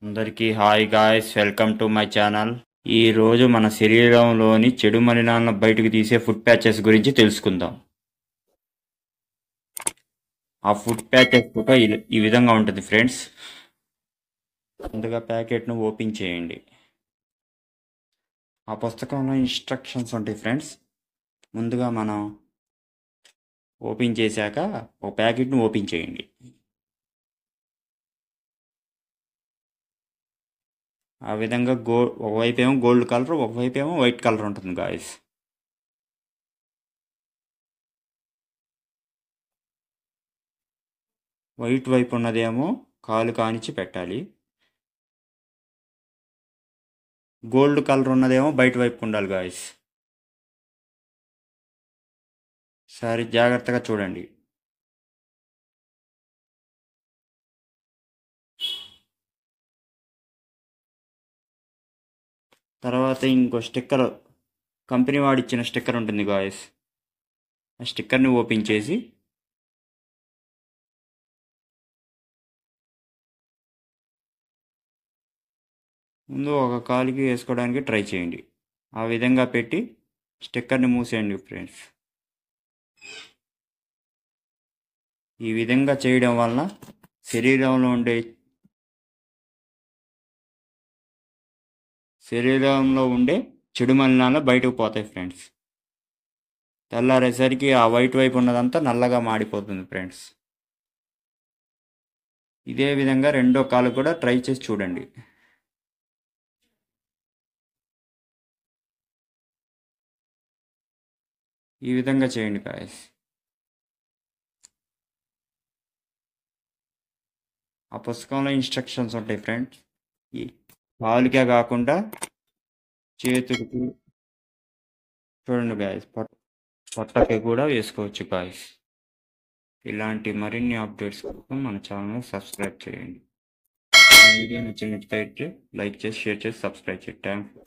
అందరికీ hi guys, welcome to my channel. ఈ రోజు మన శరీరంలోని చెడు మలినాలను బయటకు తీసే ఫుడ్ ప్యాచెస్ గురించి తెలుసుకుందాం. ఆ ఫుడ్ ప్యాచెస్ ఫోటో ఈ విధంగా ఉంటుంది ఫ్రెండ్స్. ముందుగా ప్యాకెట్ను ఓపెన్ చేయండి. ఆ పుస్తకంలో ఇన్స్ట్రక్షన్స్ ఉంటాయి ఫ్రెండ్స్. ముందుగా మనం ఓపెన్ చేశాక ఒక ప్యాకెట్ను ఓపెన్ చేయండి. ఆ విధంగా ఒకవైపు ఏమో గోల్డ్ కలర్, ఒకవైపు ఏమో వైట్ కలర్ ఉంటుంది గాయస్. వైట్ వైపు ఉన్నదేమో కాలు కానిచ్చి పెట్టాలి. గోల్డ్ కలర్ ఉన్నదేమో బయట వైపు ఉండాలి గాయస్. సరే, జాగ్రత్తగా చూడండి. తర్వాత ఇంకో స్టిక్కర్, కంపెనీ వాడిచ్చిన స్టిక్కర్ ఉంటుంది గాయస్. ఆ స్టిక్కర్ని ఓపెన్ చేసి ముందు ఒక కాలుకి వేసుకోవడానికి ట్రై చేయండి. ఆ విధంగా పెట్టి స్టిక్కర్ని మూసేయండి ఫ్రెండ్స్. ఈ విధంగా చేయడం వలన శరీరంలో ఉండే చెడు మలినాలు బయటకు పోతాయి ఫ్రెండ్స్. తెల్లారేసరికి ఆ వైట్ వైపు ఉన్నదంతా నల్లగా మాడిపోతుంది ఫ్రెండ్స్. ఇదే విధంగా రెండో కాలు కూడా ట్రై చేసి చూడండి. ఈ విధంగా చేయండి గాయస్. ఆ పుస్తకంలో ఇన్స్ట్రక్షన్స్ ఉంటాయి ఫ్రెండ్స్. ఈ కాలుకే కాకుండా చేతులకి చూడండి గాయస్, పొట్టకి కూడా వేసుకోవచ్చు గాయస్. ఇలాంటి మరిన్ని అప్డేట్స్ కోసం మన ఛానల్ సబ్స్క్రైబ్ చేయండి. వీడియో నచ్చినట్లయితే లైక్ చేసి, షేర్ చేసి, సబ్స్క్రైబ్ చేయండి. Thank you.